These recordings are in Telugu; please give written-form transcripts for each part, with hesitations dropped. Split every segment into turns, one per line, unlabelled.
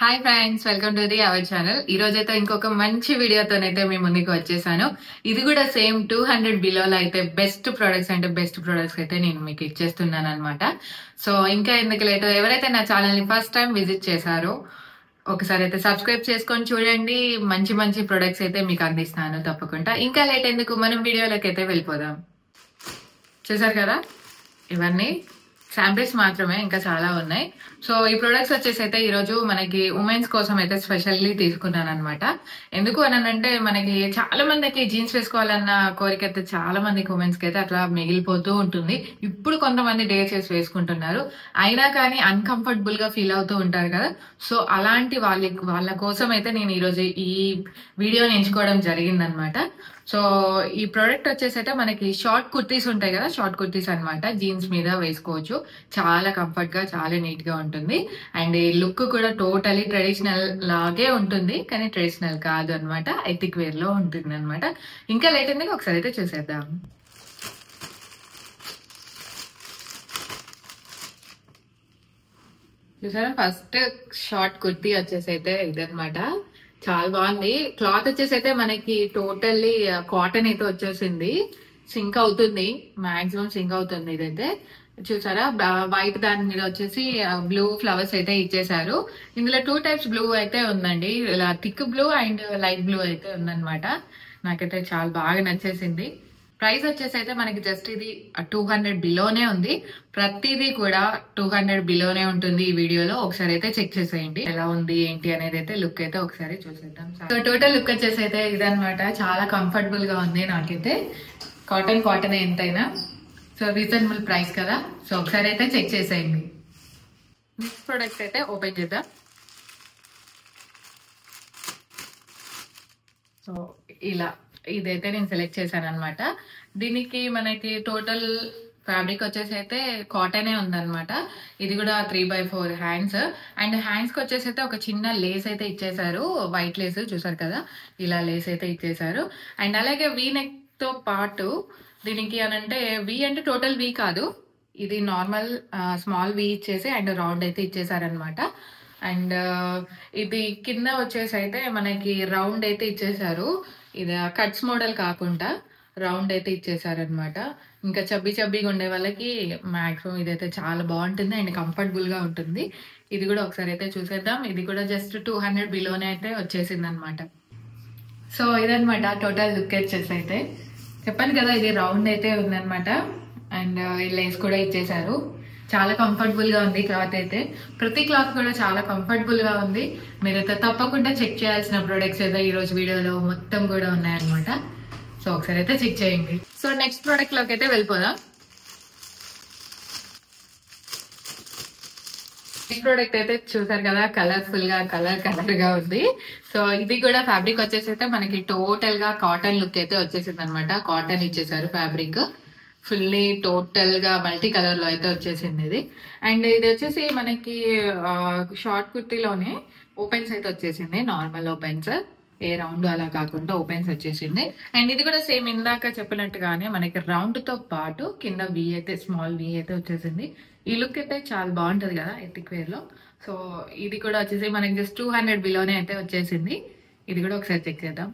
Hi friends, welcome to the our channel. ఈ రోజైతే ఇంకొక మంచి వీడియోతోనైతే మేము ముందుకు వచ్చేసాను. ఇది కూడా సేమ్ 200 బిలోలో అయితే బెస్ట్ ప్రొడక్ట్స్ అయితే నేను మీకు ఇచ్చేస్తున్నాను అనమాట. సో ఇంకా ఎందుకు లేటు, ఎవరైతే నా ఛానల్ ని ఫస్ట్ టైం విజిట్ చేశారో ఒకసారి అయితే సబ్స్క్రైబ్ చేసుకొని చూడండి. మంచి మంచి ప్రొడక్ట్స్ అయితే మీకు అందిస్తాను తప్పకుండా. ఇంకా లేట్ ఎందుకు, మనం వీడియోలోకి అయితే వెళ్ళిపోదాం. చూసారు కదా, ఇవన్నీ శాంపిల్స్ మాత్రమే, ఇంకా చాలా ఉన్నాయి. సో ఈ ప్రొడక్ట్స్ వచ్చేసి అయితే ఈ రోజు మనకి ఉమెన్స్ కోసం అయితే స్పెషల్లీ తీసుకున్నాను అనమాట. ఎందుకు అనంటే మనకి చాలా మందికి జీన్స్ వేసుకోవాలన్న కోరిక అయితే చాలా మందికి ఉమెన్స్ కి అయితే అట్లా మిగిలిపోతూ ఉంటుంది. ఇప్పుడు కొంతమంది డే చేసి వేసుకుంటున్నారు, అయినా కానీ అన్కంఫర్టబుల్ గా ఫీల్ అవుతూ ఉంటారు కదా. సో అలాంటి వాళ్ళ కోసం అయితే నేను ఈరోజు ఈ వీడియోని ఎంచుకోవడం జరిగిందనమాట. సో ఈ ప్రోడక్ట్ వచ్చేసి అయితే మనకి షార్ట్ కుర్తీస్ ఉంటాయి కదా, షార్ట్ కుర్తీస్ అనమాట. జీన్స్ మీద వేసుకోవచ్చు, చాలా కంఫర్ట్ గా, చాలా నీట్ గా ఉంటుంది. అండ్ ఈ లుక్ కూడా టోటలీ ట్రెడిషనల్ లాగే ఉంటుంది, కానీ ట్రెడిషనల్ కాదు అనమాట, ఎథిక్ వేర్ లో ఉంటుంది అనమాట. ఇంకా లేట్ ఉంది, ఒకసారి అయితే చూసేద్దాం. చూసారా, ఫస్ట్ షార్ట్ కుర్తీ వచ్చేసి అయితే ఇదనమాట. చాలా బాగుంది. క్లాత్ వచ్చేసి అయితే మనకి టోటల్లీ కాటన్ అయితే వచ్చేసింది. సింక్ అవుతుంది, మాక్సిమం సింక్ అవుతుంది. ఇదైతే చూసారా, వైట్ దాని మీద వచ్చేసి బ్లూ ఫ్లవర్స్ అయితే ఇచ్చేసారు. ఇందులో 2 టైప్స్ బ్లూ అయితే ఉందండి, ఇలా thick blue and light blue అయితే ఉందన్నమాట. నాకైతే చాలా బాగా నచ్చేసింది. ప్రైస్ వచ్చేసి అయితే మనకి జస్ట్ ఇది 200 బిలోనే ఉంది. ప్రతిదీ కూడా 200 బిలోనే ఉంటుంది ఈ వీడియోలో. ఒకసారి అయితే చెక్ చేసేయండి ఎలా ఉంది ఏంటి అనేది. అయితే లుక్ అయితే ఒకసారి చూసేద్దాం. సో టోటల్ లుక్ వచ్చేసి అయితే ఇదనమాట. చాలా కంఫర్టబుల్ గా ఉంది నాకైతే. కాటన్ ఎంతైనా, సో రీజనబుల్ ప్రైస్ కదా. సో ఒకసారి అయితే చెక్ చేసేయండి. నెక్స్ట్ ప్రోడక్ట్ అయితే ఓపెన్ చేద్దాం. సో ఇలా ఇదైతే నేను సెలెక్ట్ చేశాను అనమాట. దీనికి మనకి టోటల్ ఫ్యాబ్రిక్ వచ్చేసి అయితే కాటనే ఉందన్నమాట. ఇది కూడా 3/4 హ్యాండ్స్. అండ్ హ్యాండ్స్ కి వచ్చేసి అయితే ఒక చిన్న లేస్ అయితే ఇచ్చేసారు, వైట్ లేస్ చూసారు కదా, ఇలా లేస్ అయితే ఇచ్చేసారు. అండ్ అలాగే వీ నెక్ తో పాటు దీనికి అనంటే వి అంటే టోటల్ వి కాదు, ఇది నార్మల్ స్మాల్ వి ఇచ్చేసి అండ్ రౌండ్ అయితే ఇచ్చేసారనమాట. అండ్ ఇది కింద వచ్చేసి అయితే మనకి రౌండ్ అయితే ఇచ్చేసారు. ఇది కట్స్ మోడల్ కాకుండా రౌండ్ అయితే ఇచ్చేసారనమాట. ఇంకా చబ్బీగా ఉండే వాళ్ళకి మాక్సిమం ఇదైతే చాలా బాగుంటుంది అండ్ కంఫర్టబుల్ గా ఉంటుంది. ఇది కూడా ఒకసారి అయితే చూసేద్దాం. ఇది కూడా జస్ట్ 200 బిలోనే అయితే వచ్చేసింది అనమాట. సో ఇదనమాట టోటల్ లుక్ వచ్చేసి అయితే. చెప్పాను కదా, ఇది రౌండ్ అయితే ఉందనమాట. అండ్ లేస్ కూడా ఇచ్చేసారు. చాలా కంఫర్టబుల్ గా ఉంది క్లాత్ అయితే. ప్రతి క్లాత్ కూడా చాలా కంఫర్టబుల్ గా ఉంది. మీరైతే తప్పకుండా చెక్ చేయాల్సిన ప్రొడక్ట్స్ అయితే ఈ రోజు వీడియోలో మొత్తం కూడా ఉన్నాయన్నమాట. సో ఒకసారి అయితే చెక్ చేయండి. సో నెక్స్ట్ ప్రోడక్ట్ లోకి అయితే వెళ్ళిపోదాం. నెక్స్ట్ ప్రోడక్ట్ అయితే చూసారు కదా, కలర్ఫుల్ గా కలర్ గా ఉంది. సో ఇది కూడా ఫ్యాబ్రిక్ వచ్చేసి అయితే మనకి టోటల్ గా కాటన్ లుక్ అయితే వచ్చేసింది అనమాట. కాటన్ ఇచ్చేసారు ఫ్యాబ్రిక్, ఫుల్లీ టోటల్ గా మల్టీ కలర్ లో అయితే వచ్చేసింది ఇది. అండ్ ఇది వచ్చేసి మనకి షార్ట్ కుర్తీలోనే ఓపెన్స్ అయితే వచ్చేసింది, నార్మల్ ఓపెన్స్, ఏ రౌండ్ అలా కాకుండా ఓపెన్స్ వచ్చేసింది. అండ్ ఇది కూడా సేమ్ ఇందాక చెప్పినట్టుగానే మనకి రౌండ్ తో పాటు కింద వి అయితే, స్మాల్ వి అయితే వచ్చేసింది. ఈ లుక్ అయితే చాలా బాగుంటది కదా ఎథిక్ వేర్ లో. సో ఇది కూడా వచ్చేసి మనకి జస్ట్ 200 బిలోనే అయితే వచ్చేసింది. ఇది కూడా ఒకసారి చెక్ చేద్దాం.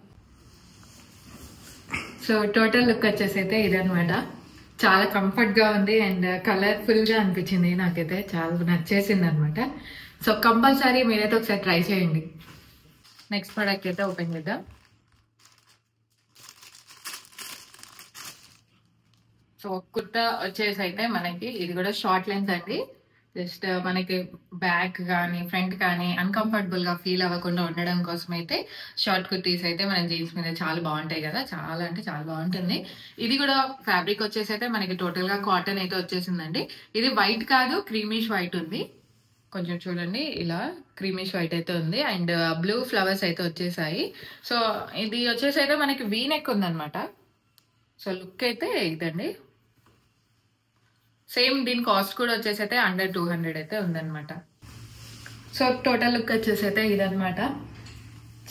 సో టోటల్ లుక్ వచ్చేసి అయితే ఇదనమాట. చాలా కంఫర్ట్ గా ఉంది అండ్ కలర్ఫుల్ గా అనిపించింది, నాకైతే చాలా నచ్చేసింది అనమాట. సో కంపల్సరీ మీరైతే ఒకసారి ట్రై చేయండి. నెక్స్ట్ ప్రోడక్ట్ అయితే ఓపెన్ చేద్దాం. సో కుర్తా వచ్చేసి అయితే మనకి ఇది కూడా షార్ట్ లెంత్ అండి. జస్ట్ మనకి బ్యాక్ కానీ ఫ్రంట్ కానీ అన్కంఫర్టబుల్ గా ఫీల్ అవ్వకుండా ఉండడం కోసం అయితే షార్ట్ కుర్తీస్ అయితే మన జీన్స్ మీద చాలా బాగుంటాయి కదా, చాలా అంటే చాలా బాగుంటుంది. ఇది కూడా ఫ్యాబ్రిక్ వచ్చేసి అయితే మనకి టోటల్ గా కాటన్ అయితే వచ్చేసిందండి. ఇది వైట్ కాదు, క్రీమిష్ వైట్ ఉంది. కొంచెం చూడండి, ఇలా క్రీమిష్ వైట్ అయితే ఉంది. అండ్ బ్లూ ఫ్లవర్స్ అయితే వచ్చేసాయి. సో ఇది వచ్చేసి అయితే మనకి వీ నెక్ ఉందన్నమాట. సో లుక్ అయితే ఇదండి. సేమ్ దీని కాస్ట్ కూడా వచ్చేసి అయితే అండర్ 200 అయితే ఉందన్నమాట. సో టోటల్ లుక్ వచ్చేసి అయితే ఇదనమాట.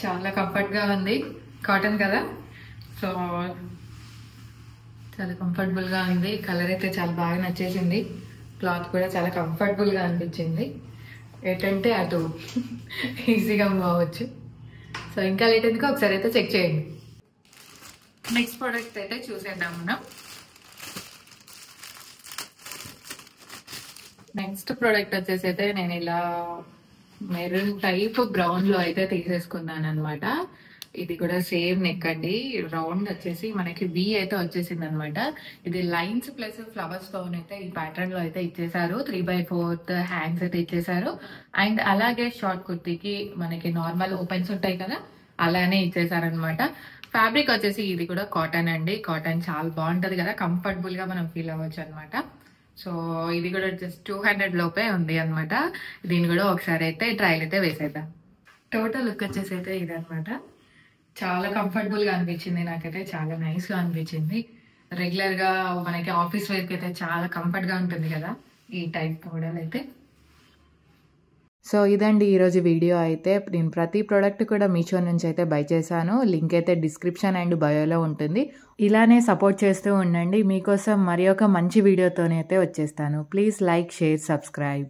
చాలా కంఫర్ట్ గా ఉంది, కాటన్ కదా. సో చాలా కంఫర్టబుల్ గా ఉంది. కలర్ అయితే చాలా బాగా నచ్చేసింది. క్లాత్ కూడా చాలా కంఫర్టబుల్గా అనిపించింది. ఏంటంటే అటు ఈజీగా మూవ్ అవ్వచ్చు. సో ఇంకా లేట్ ఎందుకు ఒకసారి అయితే చెక్ చేయండి. నెక్స్ట్ ప్రోడక్ట్ అయితే చూసేద్దాం మనం. నెక్స్ట్ ప్రోడక్ట్ వచ్చేసి అయితే నేను ఇలా మెరూన్ టైప్ బ్రౌన్ లో అయితే తీసేసుకున్నాను అనమాట. ఇది కూడా సేమ్ నెక్ అండి. రౌండ్ వచ్చేసి మనకి వి అయితే వచ్చేసింది అనమాట. ఇది లైన్స్ ప్లస్ ఫ్లవర్స్ తో అయితే ఈ ప్యాటర్న్ లో అయితే ఇచ్చేసారు. 3/4 హ్యాండ్స్ అయితే ఇచ్చేసారు. అండ్ అలాగే షార్ట్ కుర్తీకి మనకి నార్మల్ ఓపెన్స్ ఉంటాయి కదా, అలానే ఇచ్చేసారనమాట. ఫ్యాబ్రిక్ వచ్చేసి ఇది కూడా కాటన్ అండి. కాటన్ చాలా బాగుంటది కదా, కంఫర్టబుల్ గా మనం ఫీల్ అవ్వచ్చు అనమాట. సో ఇది కూడా జస్ట్ 200 లోపే ఉంది అనమాట. దీన్ని కూడా ఒకసారి అయితే ట్రయల్ అయితే వేసేద్దాం. టోటల్ లుక్ వచ్చేసి అయితే ఇది అనమాట. చాలా కంఫర్టబుల్ గా అనిపించింది నాకైతే, చాలా నైస్ గా అనిపించింది. రెగ్యులర్ గా మనకి ఆఫీస్ వేర్ కి అయితే చాలా కంఫర్ట్ గా ఉంటుంది కదా ఈ టైప్ మోడల్ అయితే.
సో ఇదండి ఈరోజు వీడియో అయితే. నేను ప్రతి ప్రోడక్ట్ కూడా మీషో నుంచి అయితే బై చేశాను. లింక్ అయితే డిస్క్రిప్షన్ అండ్ బయోలో ఉంటుంది. ఇలానే సపోర్ట్ చేస్తూ ఉండండి. మీకోసం మరి ఒక మంచి వీడియోతోనైతే వచ్చేస్తాను. Please like, share, subscribe.